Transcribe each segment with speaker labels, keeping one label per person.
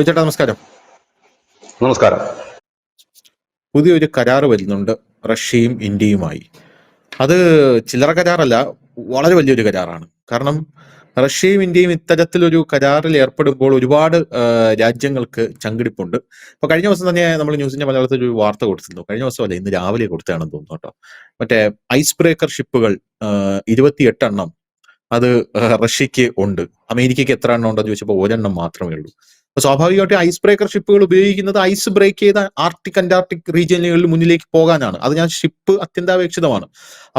Speaker 1: ചേട്ടാ നമസ്കാരം.
Speaker 2: നമസ്കാരം.
Speaker 1: പുതിയൊരു കരാർ വരുന്നുണ്ട് റഷ്യയും ഇന്ത്യയുമായി. അത് ചില്ലറ കരാറല്ല, വളരെ വലിയൊരു കരാറാണ്. കാരണം റഷ്യയും ഇന്ത്യയും ഇത്തരത്തിലൊരു കരാറിൽ ഏർപ്പെടുമ്പോൾ ഒരുപാട് രാജ്യങ്ങൾക്ക് ചങ്കിടിപ്പുണ്ട്. ഇപ്പൊ കഴിഞ്ഞ ദിവസം തന്നെ നമ്മൾ ന്യൂസിന്റെ മലയാളത്തിൽ ഒരു വാർത്ത കൊടുത്തിരുന്നു. കഴിഞ്ഞ ദിവസമല്ല, ഇന്ന് രാവിലെ കൊടുത്തതാണെന്ന് തോന്നുന്നു കേട്ടോ. മറ്റേ ഐസ് ബ്രേക്കർ ഷിപ്പുകൾ 28 എണ്ണം അത് റഷ്യക്ക് ഉണ്ട്. അമേരിക്കയ്ക്ക് എത്ര എണ്ണം ഉണ്ടെന്ന് ചോദിച്ചപ്പോൾ ഒരെണ്ണം മാത്രമേ ഉള്ളൂ. അപ്പൊ സ്വാഭാവികമായിട്ട് ഐസ് ബ്രേക്കർ ഷിപ്പുകൾ ഉപയോഗിക്കുന്നത് ഐസ് ബ്രേക്ക് ചെയ്ത ആർട്ടിക് അന്റാർട്ടിക് റീജിയനുകളിൽ മുന്നിലേക്ക് പോകാനാണ്. അത് ഞാൻ ഷിപ്പ് അത്യന്താപേക്ഷിതമാണ്.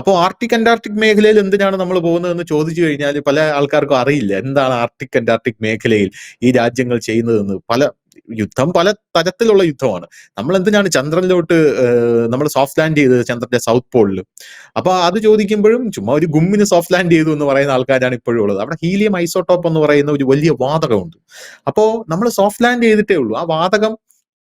Speaker 1: അപ്പോൾ ആർട്ടിക് അന്റാർട്ടിക് മേഖലയിൽ എന്തിനാണ് നമ്മൾ പോകുന്നതെന്ന് ചോദിച്ചു കഴിഞ്ഞാൽ പല ആൾക്കാർക്കും അറിയില്ല എന്താണ് ആർട്ടിക് അന്റാർട്ടിക് മേഖലയിൽ ഈ രാജ്യങ്ങൾ ചെയ്യുന്നതെന്ന്. പല തരത്തിലുള്ള യുദ്ധമാണ്. നമ്മൾ എന്തിനാണ് ചന്ദ്രനിലോട്ട് നമ്മൾ സോഫ്റ്റ് ലാൻഡ് ചെയ്തത് ചന്ദ്രന്റെ സൗത്ത് പോളിൽ? അപ്പൊ അത് ചോദിക്കുമ്പോഴും ചുമ്മാ ഒരു ഗുമ്മിന് സോഫ്റ്റ് ലാൻഡ് ചെയ്തു എന്ന് പറയുന്ന ആൾക്കാരാണ് ഇപ്പോഴും ഉള്ളത്. അവിടെ ഹീലിയം ഐസോട്ടോപ്പ് എന്ന് പറയുന്ന ഒരു വലിയ വാതകമുണ്ട്. അപ്പോ നമ്മൾ സോഫ്റ്റ് ലാൻഡ് ചെയ്തിട്ടേ ഉള്ളൂ. ആ വാതകം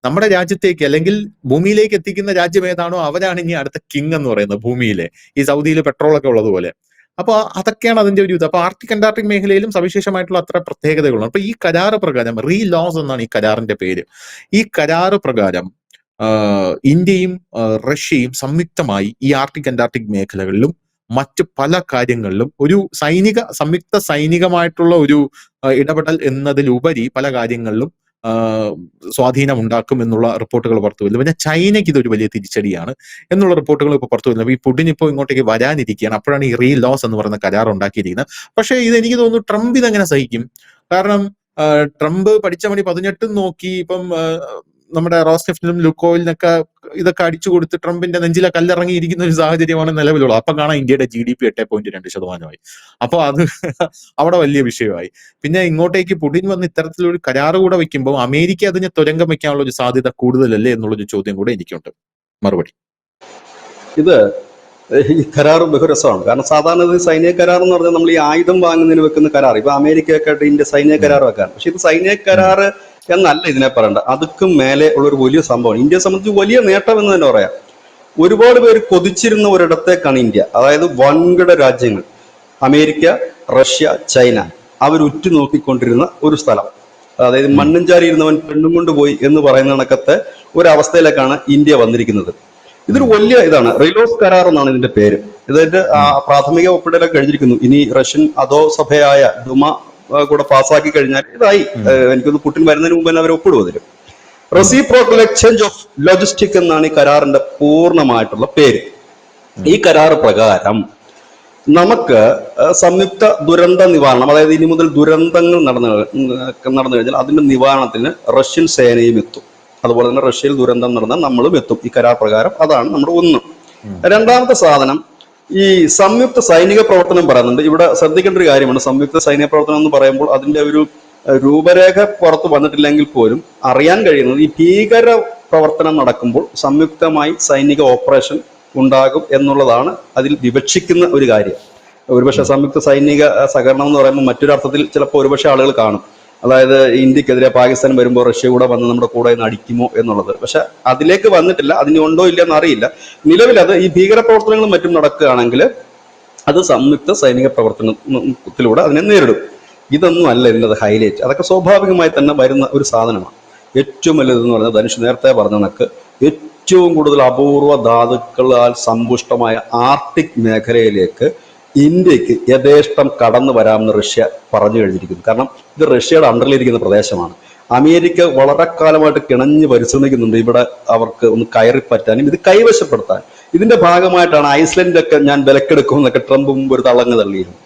Speaker 1: നമ്മുടെ രാജ്യത്തേക്ക് അല്ലെങ്കിൽ ഭൂമിയിലേക്ക് എത്തിക്കുന്ന രാജ്യം ഏതാണോ അവരാണ് ഇനി അടുത്ത കിങ് എന്ന് പറയുന്നത് ഭൂമിയിലെ. ഈ സൗദിയിൽ പെട്രോളൊക്കെ ഉള്ളതുപോലെ. അപ്പൊ അതൊക്കെയാണ് അതിന്റെ ഒരു ഇത്. അപ്പൊ ആർട്ടിക് അന്റാർട്ടിക് മേഖലയിലും സവിശേഷമായിട്ടുള്ള അത്ര പ്രത്യേകതകളാണ്. അപ്പൊ ഈ കരാറ് പ്രകാരം ലോസ് എന്നാണ് ഈ കരാറിന്റെ പേര്. ഈ കരാറ് പ്രകാരം ഇന്ത്യയും റഷ്യയും സംയുക്തമായി ഈ ആർട്ടിക് അന്റാർട്ടിക് മേഖലകളിലും മറ്റ് പല കാര്യങ്ങളിലും ഒരു സംയുക്ത സൈനികമായിട്ടുള്ള ഒരു ഇടപെടൽ എന്നതിലുപരി പല കാര്യങ്ങളിലും സ്വാധീനം ഉണ്ടാക്കും എന്നുള്ള റിപ്പോർട്ടുകൾ പുറത്തു വരുന്നു. പിന്നെ ചൈനയ്ക്ക് ഇതൊരു വലിയ തിരിച്ചടിയാണ് എന്നുള്ള റിപ്പോർട്ടുകൾ ഇപ്പോൾ പുറത്തു വരുന്നത്. ഈ പുടിൻ ഇപ്പോൾ ഇങ്ങോട്ടേക്ക് വരാനിരിക്കുകയാണ്. അപ്പോഴാണ് ഈ ലോസ് എന്ന് പറയുന്ന കരാർ ഉണ്ടാക്കിയിരിക്കുന്നത്. പക്ഷേ ഇത് എനിക്ക് തോന്നുന്നു ട്രംപ് ഇതെങ്ങനെ സഹിക്കും? കാരണം ട്രംപ് പഠിച്ച പണി 18 നോക്കി ഇപ്പം നമ്മുടെ റോസ്നെഫ്റ്റിനും ലുക്കോയിലിനൊക്കെ ഇതൊക്കെ അടിച്ചു കൊടുത്ത് ട്രംപിന്റെ നെഞ്ചിലെ കല്ലിറങ്ങിയിരിക്കുന്ന ഒരു സാഹചര്യമാണ് നിലവിലുള്ളത്. അപ്പൊ കാണാം ഇന്ത്യയുടെ GDP 8.2%. അപ്പൊ അത് അവിടെ വലിയ വിഷയമായി. പിന്നെ ഇങ്ങോട്ടേക്ക് പുടിൻ വന്ന് ഇത്തരത്തിലൊരു കരാറ് കൂടെ വെക്കുമ്പോൾ അമേരിക്ക അതിനെ തുരങ്കം വെക്കാനുള്ള ഒരു സാധ്യത കൂടുതലല്ലേ എന്നുള്ളൊരു ചോദ്യം കൂടെ എനിക്കുണ്ട്. മറുപടി.
Speaker 2: ഇത് ഈ കരാർ ബഹുരസമാണ്. കാരണം സാധാരണ ഇത് സൈനിക കരാർ എന്ന് പറഞ്ഞാൽ നമ്മൾ ഈ ആയുധം വാങ്ങുന്നതിന് വെക്കുന്ന കരാർ. ഇപ്പൊ അമേരിക്കയൊക്കെ ആയിട്ട് ഇന്ത്യ സൈനിക കരാർ വെക്കാൻ. പക്ഷെ ഇത് സൈനിക കരാർ എന്നല്ല ഇതിനെ പറയണ്ട. അതുക്കും മേലെ ഉള്ള ഒരു വലിയ സംഭവമാണ്. ഇന്ത്യയെ സംബന്ധിച്ച് വലിയ നേട്ടം എന്ന് തന്നെ പറയാം. ഒരുപാട് പേര് കൊതിച്ചിരുന്ന ഒരിടത്തേക്കാണ് ഇന്ത്യ. അതായത് വൻകിട രാജ്യങ്ങൾ അമേരിക്ക, റഷ്യ, ചൈന അവർ ഉറ്റുനോക്കിക്കൊണ്ടിരുന്ന ഒരു സ്ഥലം. അതായത് മണ്ണും ചാരി ഇരുന്നവൻ പെണ്ണും കൊണ്ടുപോയി എന്ന് പറയുന്ന കണക്കത്തെ ഒരവസ്ഥയിലേക്കാണ് ഇന്ത്യ വന്നിരിക്കുന്നത്. ഇതൊരു വലിയ ഇതാണ്. ലോസ് കരാർ എന്നാണ് ഇതിന്റെ പേര്. ഇതിന്റെ പ്രാഥമിക ഒപ്പിടലൊക്കെ കഴിഞ്ഞിരിക്കുന്നു. ഇനി റഷ്യൻ അധോസഭയായ ഡുമ കൂടെ പാസ്സാക്കി കഴിഞ്ഞാൽ ഇതായി. എനിക്കൊന്ന് പുടിൻ വരുന്നതിന് മുമ്പ് തന്നെ അവർ ഒപ്പിടും അതിൽ. റെസിപ്രോക്കൽ എക്സ്ചേഞ്ച് ഓഫ് ലോജിസ്റ്റിക് എന്നാണ് ഈ കരാറിന്റെ പൂർണ്ണമായിട്ടുള്ള പേര്. ഈ കരാർ പ്രകാരം നമുക്ക് സംയുക്ത ദുരന്ത നിവാരണം, അതായത് ഇനി മുതൽ ദുരന്തങ്ങൾ നടന്നു കഴിഞ്ഞാൽ അതിന്റെ നിവാരണത്തിന് റഷ്യൻ സേനയും എത്തും. അതുപോലെ തന്നെ റഷ്യയിൽ ദുരന്തം നടന്നാൽ നമ്മളും എത്തും. ഈ കരാർ പ്രകാരം അതാണ് നമ്മുടെ ഒന്ന്. രണ്ടാമത്തെ സാധനം ഈ സംയുക്ത സൈനിക പ്രവർത്തനം പറയുന്നുണ്ട്. ഇവിടെ ശ്രദ്ധിക്കേണ്ട ഒരു കാര്യമാണ്. സംയുക്ത സൈനിക പ്രവർത്തനം എന്ന് പറയുമ്പോൾ അതിന്റെ ഒരു രൂപരേഖ പുറത്ത് വന്നിട്ടില്ലെങ്കിൽ പോലും അറിയാൻ കഴിയുന്നത് ഈ ഭീകര പ്രവർത്തനം നടക്കുമ്പോൾ സംയുക്തമായി സൈനിക ഓപ്പറേഷൻ ഉണ്ടാകും എന്നുള്ളതാണ് അതിൽ വിവക്ഷിക്കുന്ന ഒരു കാര്യം. ഒരുപക്ഷെ സംയുക്ത സൈനിക സഹകരണം എന്ന് പറയുമ്പോൾ മറ്റൊരർത്ഥത്തിൽ ചിലപ്പോൾ ഒരുപക്ഷെ ആളുകൾ കാണും. അതായത് ഇന്ത്യക്കെതിരെ പാകിസ്ഥാൻ വരുമ്പോൾ റഷ്യ കൂടെ വന്ന് നമ്മുടെ കൂടെ നിന്ന് അടിക്കുമോ എന്നുള്ളത്. പക്ഷെ അതിലേക്ക് വന്നിട്ടില്ല. അതിന് ഉണ്ടോ ഇല്ല എന്നറിയില്ല. നിലവിൽ അത് ഈ ഭീകര പ്രവർത്തനങ്ങളും മറ്റും നടക്കുകയാണെങ്കിൽ അത് സംയുക്ത സൈനിക പ്രവർത്തനത്തിലൂടെ അതിനെ നേരിടും. ഇതൊന്നും അല്ല ഇതിൻ്റെ ഹൈലൈറ്റ്. അതൊക്കെ സ്വാഭാവികമായി തന്നെ വരുന്ന ഒരു സാധനമാണ്. ഏറ്റവും വലുതെന്ന് പറഞ്ഞാൽ ധനുഷ് നേരത്തെ പറഞ്ഞ കണക്ക് ഏറ്റവും കൂടുതൽ അപൂർവ ധാതുക്കളാൽ സമ്പുഷ്ടമായ ആർട്ടിക് മേഖലയിലേക്ക് ഇന്ത്യക്ക് യഥേഷ്ടം കടന്നു വരാമെന്ന് റഷ്യ പറഞ്ഞു കഴിഞ്ഞിരിക്കുന്നു. കാരണം ഇത് റഷ്യയുടെ അണ്ടറിലിരിക്കുന്ന പ്രദേശമാണ്. അമേരിക്ക വളരെ കാലമായിട്ട് കിണഞ്ഞ് പരിശ്രമിക്കുന്നുണ്ട് ഇവിടെ അവർക്ക് ഒന്ന് കയറിപ്പറ്റാനും ഇത് കൈവശപ്പെടുത്താൻ. ഇതിന്റെ ഭാഗമായിട്ടാണ് ഐസ്ലൻഡൊക്കെ ഞാൻ വിലക്കെടുക്കും എന്നൊക്കെ ട്രംപ് മുമ്പ് ഒരു തള്ളങ്ങ് തള്ളിയിരുന്നു.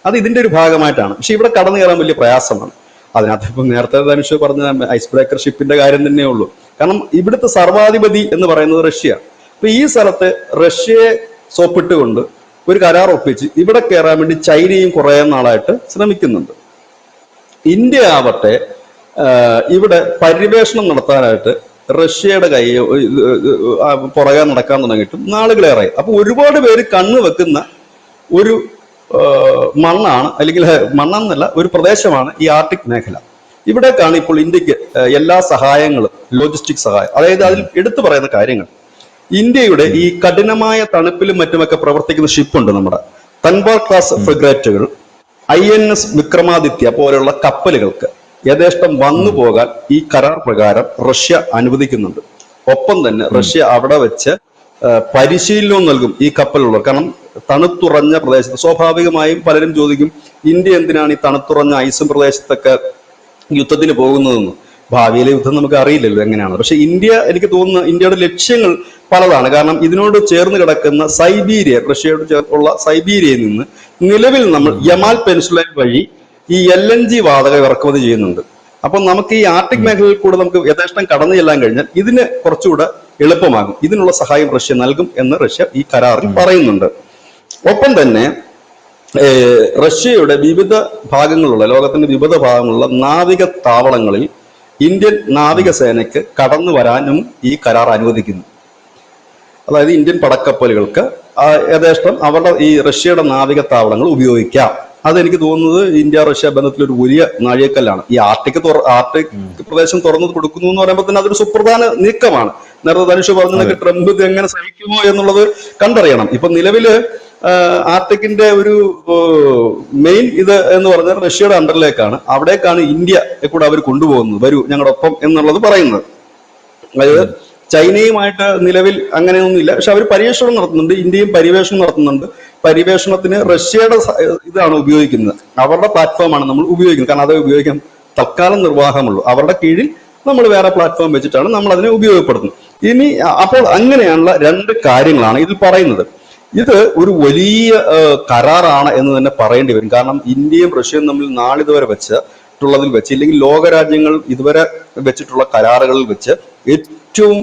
Speaker 2: അത് ഇതിന്റെ ഒരു ഭാഗമായിട്ടാണ്. പക്ഷെ ഇവിടെ കടന്നു കയറാൻ വലിയ പ്രയാസമാണ്. അതിനകത്ത് ഇപ്പം നേരത്തെ ധനുഷ് പറഞ്ഞ ഐസ് ബ്രേക്കർ ഷിപ്പിന്റെ കാര്യം തന്നെയേ ഉള്ളൂ. കാരണം ഇവിടുത്തെ സർവാധിപതി എന്ന് പറയുന്നത് റഷ്യ. അപ്പൊ ഈ സ്ഥലത്ത് റഷ്യയെ സോപ്പിട്ടുകൊണ്ട് ഒരു കരാർ ഒപ്പിച്ച് ഇവിടെ കയറാൻ വേണ്ടി ചൈനയും കുറേ നാളായിട്ട് ശ്രമിക്കുന്നുണ്ട്. ഇന്ത്യ ആവട്ടെ ഇവിടെ പര്യവേഷണം നടത്താനായിട്ട് റഷ്യയുടെ പുറകെ നടക്കാൻ തുടങ്ങിയിട്ടും നാളുകളേറെ. അപ്പൊ ഒരുപാട് പേര് കണ്ണു വെക്കുന്ന ഒരു മണ്ണാണ്, അല്ലെങ്കിൽ മണ്ണെന്നല്ല, ഒരു പ്രദേശമാണ് ഈ ആർട്ടിക് മേഖല. ഇവിടേക്കാണ് ഇപ്പോൾ ഇന്ത്യക്ക് എല്ലാ സഹായങ്ങളും, ലോജിസ്റ്റിക് സഹായം, അതായത് അതിൽ എടുത്തു പറയുന്ന കാര്യങ്ങൾ. ഇന്ത്യയുടെ ഈ കഠിനമായ തണുപ്പിലും മറ്റുമൊക്കെ പ്രവർത്തിക്കുന്ന ഷിപ്പുണ്ട് നമ്മുടെ തൻവാർ ക്ലാസ് ഫ്രിഗേറ്റുകൾ, INS വിക്രമാദിത്യ പോലെയുള്ള കപ്പലുകൾക്ക് യഥേഷ്ടം വന്നു
Speaker 1: ഉം.
Speaker 2: പോകാൻ ഈ കരാർ പ്രകാരം റഷ്യ അനുവദിക്കുന്നുണ്ട്. ഒപ്പം തന്നെ
Speaker 1: ഉം.
Speaker 2: റഷ്യ അവിടെ വെച്ച് പരിശീലനവും നൽകും ഈ കപ്പലുള്ളവർ. കാരണം തണുത്തുറഞ്ഞ പ്രദേശത്ത് സ്വാഭാവികമായും പലരും ചോദിക്കും, ഇന്ത്യ എന്തിനാണ് ഈ തണുത്തുറഞ്ഞ ഐസും പ്രദേശത്തൊക്കെ യുദ്ധത്തിന് പോകുന്നതെന്ന്. ഭാവിയിലെ യുദ്ധം നമുക്ക് അറിയില്ലല്ലോ എങ്ങനെയാണ്. പക്ഷെ ഇന്ത്യ, എനിക്ക് തോന്നുന്നു ഇന്ത്യയുടെ ലക്ഷ്യങ്ങൾ പലതാണ്. കാരണം ഇതിനോട് ചേർന്ന് കിടക്കുന്ന സൈബീരിയ, റഷ്യയോട് ചേർന്നുള്ള സൈബീരിയയിൽ നിന്ന് നിലവിൽ നമ്മൾ
Speaker 1: ഉം.
Speaker 2: യമാൽ പെനിൻസുല വഴി ഈ LNG വാതകം ഇറക്കുമതി ചെയ്യുന്നുണ്ട്. അപ്പം നമുക്ക് ഈ ആർട്ടിക്
Speaker 1: ഉം.
Speaker 2: മേഖലയിൽ കൂടെ നമുക്ക് യഥേഷ്ടം കടന്നു ചെല്ലാൻ കഴിഞ്ഞാൽ ഇതിന് കുറച്ചുകൂടെ എളുപ്പമാകും. ഇതിനുള്ള സഹായം റഷ്യ നൽകും എന്ന് റഷ്യ ഈ കരാറിൽ
Speaker 1: ഉം.
Speaker 2: പറയുന്നുണ്ട്. ഒപ്പം തന്നെ റഷ്യയുടെ വിവിധ ഭാഗങ്ങളുള്ള, ലോകത്തിന്റെ വിവിധ ഭാഗങ്ങളുള്ള നാവിക താവളങ്ങളിൽ ഇന്ത്യൻ
Speaker 1: ഉം.
Speaker 2: നാവികസേനയ്ക്ക് കടന്നു വരാനും ഈ കരാർ അനുവദിക്കുന്നു. അതായത് ഇന്ത്യൻ പടക്കപ്പലുകൾക്ക് യഥേഷ്ടം അവരുടെ ഈ റഷ്യയുടെ നാവിക താവളങ്ങൾ ഉപയോഗിക്കാം. അതെനിക്ക് തോന്നുന്നത് ഇന്ത്യ റഷ്യ ബന്ധത്തിൽ ഒരു വലിയ നാഴികക്കല്ലാണ്. ഈ ആർട്ടിക്
Speaker 1: ഉം.
Speaker 2: പ്രദേശം തുറന്നു കൊടുക്കുന്നു എന്ന് പറയുമ്പോൾ തന്നെ അതൊരു സുപ്രധാന നീക്കമാണ്. നേരത്തെ ധനുഷ്
Speaker 1: അതെ.
Speaker 2: പറഞ്ഞതൊക്കെ ട്രംപ് ഇത് എങ്ങനെ സഹിക്കുമോ എന്നുള്ളത് കണ്ടറിയണം. ഇപ്പൊ നിലവില് ആർട്ടിക്കിന്റെ ഒരു മെയിൻ ഇത് എന്ന് പറഞ്ഞാൽ റഷ്യയുടെ അണ്ടറിലേക്കാണ്. അവിടേക്കാണ് ഇന്ത്യ കൂടെ അവർ കൊണ്ടുപോകുന്നത്, വരൂ ഞങ്ങളുടെ ഒപ്പം എന്നുള്ളത് പറയുന്നത്. അതായത്
Speaker 1: ഉം.
Speaker 2: ചൈനയുമായിട്ട് നിലവിൽ അങ്ങനെയൊന്നുമില്ല, പക്ഷെ അവർ പര്യവേഷണം നടത്തുന്നുണ്ട്, ഇന്ത്യയും പര്യവേഷണം നടത്തുന്നുണ്ട്. പര്യവേഷണത്തിന് റഷ്യയുടെ ഇതാണ് ഉപയോഗിക്കുന്നത്, അവരുടെ പ്ലാറ്റ്ഫോമാണ് നമ്മൾ ഉപയോഗിക്കുന്നത്. കാരണം അത് ഉപയോഗിക്കാൻ തൽക്കാലം നിർവാഹമുള്ളൂ. അവരുടെ കീഴിൽ നമ്മൾ വേറെ പ്ലാറ്റ്ഫോം വെച്ചിട്ടാണ് നമ്മൾ അതിനെ ഉപയോഗപ്പെടുത്തുന്നത്. ഇനി അപ്പോൾ അങ്ങനെയുള്ള രണ്ട് കാര്യങ്ങളാണ് ഇതിൽ പറയുന്നത്. ഇത് ഒരു വലിയ കരാറാണ് എന്ന് തന്നെ പറയേണ്ടി വരും. കാരണം ഇന്ത്യയും റഷ്യയും തമ്മിൽ നാളിതുവരെ വെച്ചിട്ടുള്ളതിൽ വെച്ച്, ഇല്ലെങ്കിൽ ലോകരാജ്യങ്ങൾ ഇതുവരെ വെച്ചിട്ടുള്ള കരാറുകളിൽ വെച്ച് ഏറ്റവും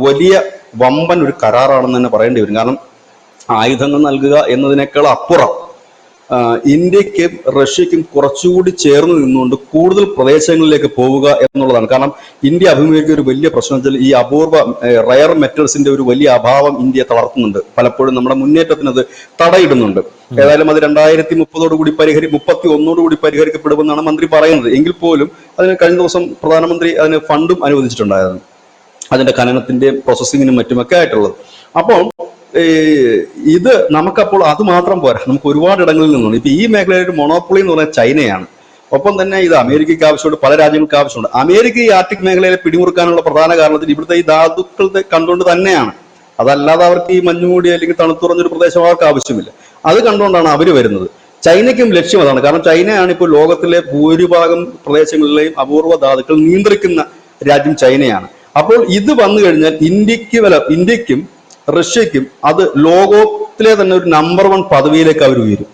Speaker 2: വലിയ വമ്പൻ ഒരു കരാറാണെന്ന് തന്നെ പറയേണ്ടി വരും. കാരണം ആയുധങ്ങൾ നൽകുക എന്നതിനേക്കാൾ അപ്പുറം ഇന്ത്യക്കും റഷ്യക്കും കുറച്ചുകൂടി ചേർന്ന് നിന്നുകൊണ്ട് കൂടുതൽ പ്രദേശങ്ങളിലേക്ക് പോവുക എന്നുള്ളതാണ്. കാരണം ഇന്ത്യ അഭിമുഖീകരിക്കുന്ന ഒരു വലിയ പ്രശ്നം വെച്ചാൽ ഈ അപൂർവ റയർ മെറ്റൽസിന്റെ ഒരു വലിയ അഭാവം ഇന്ത്യയെ തളർത്തുന്നുണ്ട്. പലപ്പോഴും നമ്മുടെ മുന്നേറ്റത്തിന് അത് തടയിടുന്നുണ്ട്.
Speaker 1: ഉം.
Speaker 2: ഏതായാലും അത് 2030 31 പരിഹരിക്കപ്പെടുമെന്നാണ് മന്ത്രി പറയുന്നത്. എങ്കിൽ പോലും അതിന് കഴിഞ്ഞ ദിവസം പ്രധാനമന്ത്രി അതിന് ഫണ്ടും അനുവദിച്ചിട്ടുണ്ടായിരുന്നു, അതിന്റെ ഖനനത്തിന്റെയും പ്രോസസ്സിങ്ങിനും മറ്റുമൊക്കെ ആയിട്ടുള്ളത്. അപ്പോൾ ഇത് നമുക്കപ്പോൾ അത് മാത്രം പോരാ, നമുക്ക് ഒരുപാട് ഇടങ്ങളിൽ നിന്നുണ്ട്. ഇപ്പൊ ഈ മേഖലയിൽ ഒരു മൊണോപ്പൊളി എന്ന് പറഞ്ഞാൽ ചൈനയാണ്. ഒപ്പം തന്നെ ഇത് അമേരിക്കയ്ക്ക് ആവശ്യമുണ്ട്, പല രാജ്യങ്ങൾക്ക് ആവശ്യമുണ്ട്. അമേരിക്ക ഈ ആർട്ടിക് മേഖലയെ പിടിമുറുക്കാനുള്ള പ്രധാന കാരണത്തിൽ ഇവിടുത്തെ ഈ ധാതുക്കളെ കണ്ടുകൊണ്ട് തന്നെയാണ്. അതല്ലാതെ അവർക്ക് ഈ മഞ്ഞുമൂടി അല്ലെങ്കിൽ തണുത്തുറഞ്ഞൊരു പ്രദേശം അവർക്ക് ആവശ്യമില്ല. അത് കണ്ടുകൊണ്ടാണ് അവർ വരുന്നത്. ചൈനയ്ക്കും ലക്ഷ്യം അതാണ്. കാരണം ചൈനയാണ് ഇപ്പോൾ ലോകത്തിലെ ഭൂരിഭാഗം പ്രദേശങ്ങളിലെയും അപൂർവ ധാതുക്കൾ നിയന്ത്രിക്കുന്ന രാജ്യം ചൈനയാണ്. അപ്പോൾ ഇത് വന്നു കഴിഞ്ഞാൽ ഇന്ത്യക്കും റഷ്യക്കും അത് ലോകത്തിലെ തന്നെ ഒരു നമ്പർ 1 പദവിയിലേക്ക് അവർ ഉയരും.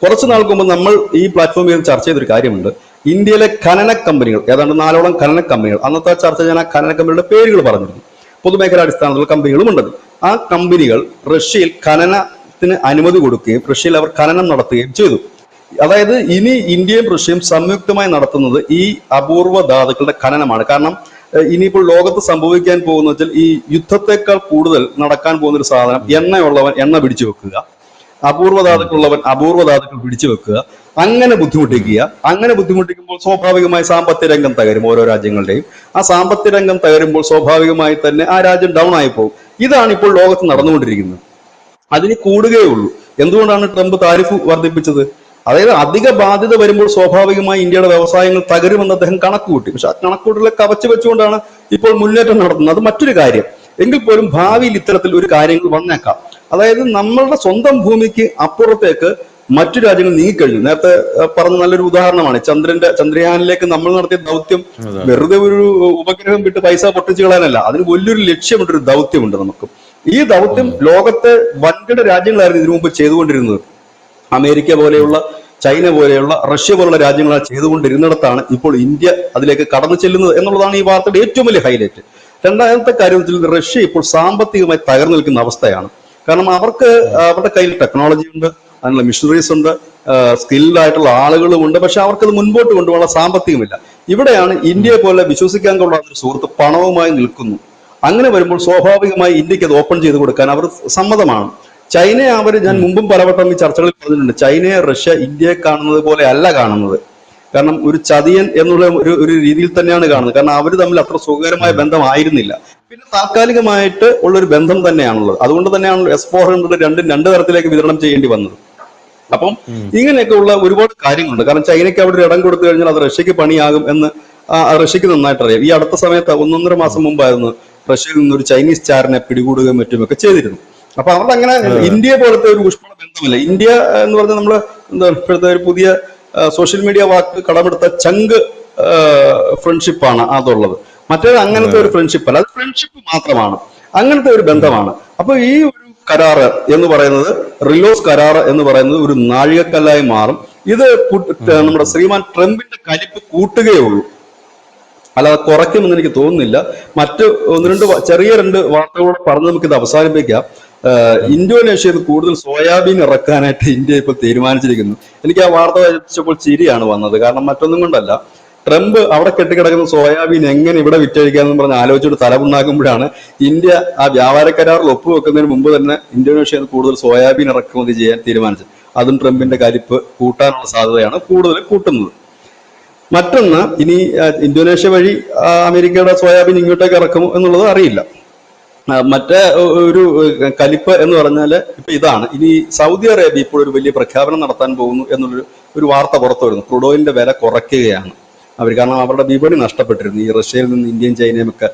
Speaker 2: കുറച്ചു നാൾക്ക് മുമ്പ് നമ്മൾ ഈ പ്ലാറ്റ്ഫോമിൽ ചർച്ച ചെയ്തൊരു കാര്യമുണ്ട്. ഇന്ത്യയിലെ ഖനന കമ്പനികൾ, ഏതാണ്ട് 4ഓളം ഖനന കമ്പനികൾ, അന്നത്തെ ചർച്ച ഞാൻ ആ ഖനന കമ്പനിയുടെ പേരുകൾ പറഞ്ഞിരുന്നു. പൊതുമേഖലാടിസ്ഥാനത്തിലുള്ള കമ്പനികളും ഉണ്ടത്. ആ കമ്പനികൾ റഷ്യയിൽ ഖനനത്തിന് അനുമതി കൊടുക്കുകയും റഷ്യയിൽ അവർ ഖനനം നടത്തുകയും ചെയ്തു. അതായത് ഇനി ഇന്ത്യയും റഷ്യയും സംയുക്തമായി നടത്തുന്നത് ഈ അപൂർവ ധാതുക്കളുടെ ഖനനമാണ്. കാരണം ഇനിയിപ്പോൾ ലോകത്ത് സംഭവിക്കാൻ പോകുന്ന വെച്ചാൽ ഈ യുദ്ധത്തെക്കാൾ കൂടുതൽ നടക്കാൻ പോകുന്ന ഒരു സാധനം, എണ്ണയുള്ളവൻ എണ്ണ പിടിച്ചു വെക്കുക, അപൂർവ ധാതുക്കളുള്ളവൻ അപൂർവ ധാതുക്കൾ പിടിച്ചു വെക്കുക, അങ്ങനെ ബുദ്ധിമുട്ടിക്കുക. അങ്ങനെ ബുദ്ധിമുട്ടിക്കുമ്പോൾ സ്വാഭാവികമായി സാമ്പത്തിക രംഗം തകരും ഓരോ രാജ്യങ്ങളുടെയും. ആ സാമ്പത്തിക രംഗം തകരുമ്പോൾ സ്വാഭാവികമായി തന്നെ ആ രാജ്യം ഡൗൺ ആയി പോകും. ഇതാണ് ഇപ്പോൾ ലോകത്ത് നടന്നുകൊണ്ടിരിക്കുന്നത്. അതിന് കൂടുകയുള്ളൂ. എന്തുകൊണ്ടാണ് ട്രംപ് താരിഫ് വർദ്ധിപ്പിച്ചത്? അതായത് അധിക ബാധ്യത വരുമ്പോൾ സ്വാഭാവികമായി ഇന്ത്യയുടെ വ്യവസായങ്ങൾ തകരുമെന്ന് അദ്ദേഹം കണക്കുകൂട്ടി. പക്ഷെ ആ കണക്കൂട്ടലെ കവച്ചു വെച്ചുകൊണ്ടാണ് ഇപ്പോൾ മുന്നേറ്റം നടത്തുന്നത്. അത് മറ്റൊരു കാര്യം. എങ്കിൽ പോലും ഭാവിയിൽ ഇത്തരത്തിൽ ഒരു കാര്യങ്ങൾ വന്നേക്കാം. അതായത് നമ്മളുടെ സ്വന്തം ഭൂമിക്ക് അപ്പുറത്തേക്ക് മറ്റു രാജ്യങ്ങൾ നീങ്ങിക്കഴിഞ്ഞു. നേരത്തെ പറഞ്ഞ നല്ലൊരു ഉദാഹരണമാണ് ചന്ദ്രയാനിലേക്ക് നമ്മൾ നടത്തിയ ദൗത്യം. വെറുതെ ഒരു ഉപഗ്രഹം വിട്ട് പൈസ പൊട്ടിച്ചു കളയാനല്ല, അതിന് വലിയൊരു ലക്ഷ്യമുണ്ട്, ഒരു ദൗത്യമുണ്ട് നമുക്ക്. ഈ ദൗത്യം ലോകത്തെ വൻകിട രാജ്യങ്ങളായിരുന്നു ഇതിനു മുമ്പ് ചെയ്തുകൊണ്ടിരുന്നത്. അമേരിക്ക പോലെയുള്ള, ചൈന പോലെയുള്ള, റഷ്യ പോലുള്ള രാജ്യങ്ങൾ ചെയ്തുകൊണ്ടിരുന്നിടത്താണ് ഇപ്പോൾ ഇന്ത്യ അതിലേക്ക് കടന്നു ചെല്ലുന്നത് എന്നുള്ളതാണ് ഈ വാർത്തയുടെ ഏറ്റവും വലിയ ഹൈലൈറ്റ്. രണ്ടാമത്തെ കാര്യത്തിൽ റഷ്യ ഇപ്പോൾ സാമ്പത്തികമായി തകർന്നു നിൽക്കുന്ന അവസ്ഥയാണ്. കാരണം അവർക്ക് അവരുടെ കയ്യിൽ ടെക്നോളജി ഉണ്ട്, അതിനുള്ള മിഷനറീസ് ഉണ്ട്, സ്കിൽഡ് ആയിട്ടുള്ള ആളുകളുമുണ്ട്. പക്ഷെ അവർക്കത് മുൻപോട്ട് കൊണ്ടുപോകാനുള്ള സാമ്പത്തികമില്ല. ഇവിടെയാണ് ഇന്ത്യയെ പോലെ വിശ്വസിക്കാൻ കൊള്ളാത്ത ഒരു സുഹൃത്ത് പണവുമായി നിൽക്കുന്നു. അങ്ങനെ വരുമ്പോൾ സ്വാഭാവികമായി ഇന്ത്യക്ക് അത് ഓപ്പൺ ചെയ്ത് കൊടുക്കാൻ അവർ സമ്മതമാണ്. ചൈനയെ ഞാൻ മുമ്പും പലവട്ടം ഈ ചർച്ചകളിൽ പറഞ്ഞിട്ടുണ്ട്, ചൈനയെ റഷ്യ ഇന്ത്യയെ കാണുന്നത് പോലെ അല്ല കാണുന്നത്. കാരണം ഒരു ചതിയൻ എന്നുള്ള ഒരു രീതിയിൽ തന്നെയാണ് കാണുന്നത്. കാരണം അവർ തമ്മിൽ അത്ര സുഖകരമായ ബന്ധമായിരുന്നില്ല. പിന്നെ താൽക്കാലികമായിട്ട് ഉള്ളൊരു ബന്ധം തന്നെയാണുള്ളത്. അതുകൊണ്ട് തന്നെയാണ് S-400 രണ്ട് തരത്തിലേക്ക് വിതരണം ചെയ്യേണ്ടി വന്നത്. അപ്പം
Speaker 1: ഉം.
Speaker 2: ഇങ്ങനെയൊക്കെ ഉള്ള ഒരുപാട് കാര്യങ്ങളുണ്ട്. കാരണം ചൈനയ്ക്ക് അവിടെ ഒരു ഇടം കൊടുത്തു കഴിഞ്ഞാൽ അത് റഷ്യക്ക് പണിയാകും എന്ന് റഷ്യക്ക് നന്നായിട്ട് അറിയാം. ഈ അടുത്ത സമയത്ത് 1.5 മാസം മുമ്പായിരുന്നു റഷ്യയിൽ നിന്നൊരു ചൈനീസ് ചാരനെ പിടികൂടുകയും മറ്റുമൊക്കെ ചെയ്തിരുന്നു. അപ്പൊ അവിടെ അങ്ങനെ
Speaker 1: അതെ അതെ.
Speaker 2: ഇന്ത്യ പോലത്തെ ഒരു ഊഷ്മള ബന്ധമില്ല. ഇന്ത്യ എന്ന് പറഞ്ഞാൽ നമ്മള് എന്താ ഇപ്പോഴത്തെ ഒരു പുതിയ സോഷ്യൽ മീഡിയ വാക്ക് കടമെടുത്ത ചങ്ക് ഫ്രണ്ട്ഷിപ്പാണ് അതുള്ളത്. മറ്റേത്
Speaker 1: അതെ
Speaker 2: അങ്ങനത്തെ ഒരു
Speaker 1: അതെ.
Speaker 2: ഫ്രണ്ട്ഷിപ്പ് അല്ല, അത് ഫ്രണ്ട്ഷിപ്പ് മാത്രമാണ്, അങ്ങനത്തെ ഒരു
Speaker 1: ഉം.
Speaker 2: ബന്ധമാണ്. അപ്പൊ ഈ ഒരു കരാറ് എന്ന് പറയുന്നത്, റിലോസ് കരാറ് എന്ന് പറയുന്നത് ഒരു നാഴികക്കല്ലായി മാറും. ഇത്
Speaker 1: ഉം. ഉം.
Speaker 2: നമ്മുടെ
Speaker 1: ഉം.
Speaker 2: ശ്രീമാൻ ട്രംപിന്റെ കലിപ്പ് കൂട്ടുകയേ ഉള്ളൂ, അല്ലാതെ കുറയ്ക്കുമെന്ന് എനിക്ക് തോന്നുന്നില്ല. മറ്റ്
Speaker 1: യെസ്.
Speaker 2: ചെറിയ രണ്ട് വാർത്തകളോട് പറഞ്ഞ് നമുക്ക് ഇത് അവസാനിപ്പിക്കാം.
Speaker 1: ഉം.
Speaker 2: ഇന്തോനേഷ്യയിൽ കൂടുതൽ സോയാബീൻ ഇറക്കാനായിട്ട് ഇന്ത്യ ഇപ്പോൾ തീരുമാനിച്ചിരിക്കുന്നു. എനിക്ക് ആ വാർത്ത വായിച്ചപ്പോൾ ചിരിയാണ് വന്നത്. കാരണം മറ്റൊന്നും കൊണ്ടല്ല, ട്രംപ് അവിടെ കെട്ടിക്കിടക്കുന്ന സോയാബീൻ എങ്ങനെ ഇവിടെ വിറ്റഴിക്കാമെന്ന് പറഞ്ഞ് ആലോചിച്ചിട്ട് തലമുണ്ടാക്കുമ്പോഴാണ് ഇന്ത്യ ആ വ്യാപാര കരാറിൽ ഒപ്പുവെക്കുന്നതിന് മുമ്പ് തന്നെ ഇന്തോനേഷ്യയിൽ കൂടുതൽ സോയാബീൻ ഇറക്കുമതി ചെയ്യാൻ തീരുമാനിച്ചത്. അതും ട്രംപിന്റെ കലിപ്പ് കൂട്ടാനുള്ള സാധ്യതയാണ് കൂടുതൽ കൂട്ടുന്നത്. മറ്റൊന്ന്, ഇനി ഇന്തോനേഷ്യ വഴി അമേരിക്കയുടെ സോയാബീൻ ഇങ്ങോട്ടേക്ക് ഇറക്കുമോ എന്നുള്ളത് അറിയില്ല. മറ്റേ ഒരു കലിപ്പ് എന്ന് പറഞ്ഞാല് ഇപ്പൊ ഇതാണ്, ഇനി സൗദി അറേബ്യ ഇപ്പോൾ ഒരു വലിയ പ്രഖ്യാപനം നടത്താൻ പോകുന്നു എന്നുള്ളൊരു വാർത്ത പുറത്തു വരുന്നു. ക്രൂഡ് ഓയിലിന്റെ വില കുറയ്ക്കുകയാണ് അവർ. കാരണം അവരുടെ വിപണി നഷ്ടപ്പെട്ടിരുന്നു ഈ റഷ്യയിൽ നിന്ന് ഇന്ത്യയും ചൈനയും ഒക്കെ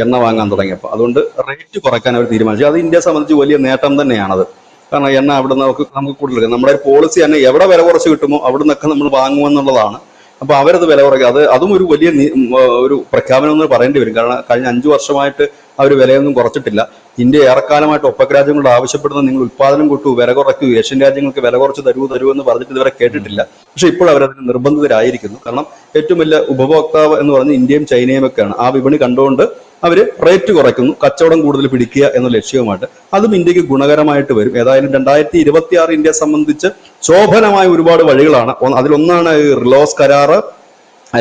Speaker 2: എണ്ണ വാങ്ങാൻ തുടങ്ങിയപ്പോൾ. അതുകൊണ്ട് റേറ്റ് കുറയ്ക്കാൻ അവർ തീരുമാനിച്ചു. അത് ഇന്ത്യയെ സംബന്ധിച്ച് വലിയ നേട്ടം തന്നെയാണത്. കാരണം എണ്ണ അവിടെ നിന്ന് നമുക്ക് കൂടുതൽ, നമ്മുടെ ഒരു പോളിസി തന്നെ എവിടെ വില കുറച്ച് കിട്ടുമോ അവിടെ നിന്നൊക്കെ നമ്മൾ വാങ്ങുമെന്നുള്ളതാണ്. അപ്പൊ അവരത് വില കുറയ്ക്കുക, അതും ഒരു വലിയ ഒരു പ്രഖ്യാപനം എന്ന് പറയേണ്ടി വരും. കാരണം കഴിഞ്ഞ 5 വർഷമായിട്ട് അവർ വിലയൊന്നും കുറച്ചിട്ടില്ല. ഇന്ത്യ ഏറെക്കാലമായിട്ട് ഒപ്പക് രാജ്യങ്ങളോട് ആവശ്യപ്പെടുന്ന നിങ്ങൾ ഉത്പാദനം കൂട്ടൂ, വില കുറയ്ക്കൂ, ഏഷ്യൻ രാജ്യങ്ങൾക്ക് വില കുറച്ച് തരൂ എന്ന് പറഞ്ഞിട്ട് ഇതുവരെ കേട്ടിട്ടില്ല. പക്ഷെ ഇപ്പോൾ അവരതിന് നിർബന്ധിതരായിരിക്കുന്നു. കാരണം ഏറ്റവും വലിയ ഉപഭോക്താവ് എന്ന് പറഞ്ഞ് ഇന്ത്യയും ചൈനയും ഒക്കെയാണ്. ആ വിപണി കണ്ടുകൊണ്ട് അവര് റേറ്റ് കുറയ്ക്കുന്നു, കച്ചവടം കൂടുതൽ പിടിക്കുക എന്ന ലക്ഷ്യവുമായിട്ട്. അതും ഇന്ത്യക്ക് ഗുണകരമായിട്ട് വരും. ഏതായാലും 2026 ഇന്ത്യയെ സംബന്ധിച്ച് ശോഭനമായ ഒരുപാട് വഴികളാണ്. അതിലൊന്നാണ് ഈ റിലോസ് കരാറ്.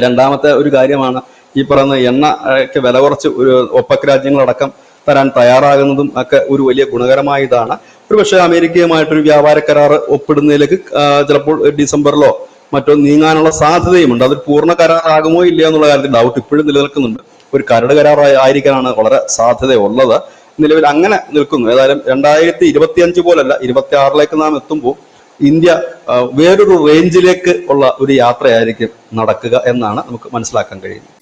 Speaker 2: രണ്ടാമത്തെ ഒരു കാര്യമാണ് ഈ പറയുന്ന എണ്ണയ്ക്ക് വില കുറച്ച് ഒരു ഒപ്പക് രാജ്യങ്ങളടക്കം തരാൻ തയ്യാറാകുന്നതും ഒക്കെ ഒരു വലിയ ഗുണകരമായ ഇതാണ്. ഒരുപക്ഷെ അമേരിക്കയുമായിട്ടൊരു വ്യാപാര കരാർ ഒപ്പിടുന്നതിലേക്ക് ചിലപ്പോൾ ഡിസംബറിലോ മറ്റോ നീങ്ങാനുള്ള സാധ്യതയുമുണ്ട്. അത് പൂർണ്ണ കരാറാകുമോ ഇല്ല എന്നുള്ള കാര്യത്തിൽ ഡൗട്ട് ഇപ്പോഴും നിലനിൽക്കുന്നുണ്ട്. ഒരു കരട് കരാർ ആയിരിക്കാനാണ് വളരെ സാധ്യതയുള്ളത്. നിലവിൽ അങ്ങനെ നിൽക്കുന്നു. ഏതായാലും 2025 പോലല്ല, 26 നാം എത്തുമ്പോൾ ഇന്ത്യ വേറൊരു റേഞ്ചിലേക്ക് ഉള്ള ഒരു യാത്രയായിരിക്കും നടക്കുക എന്നാണ് നമുക്ക് മനസ്സിലാക്കാൻ കഴിയുന്നത്.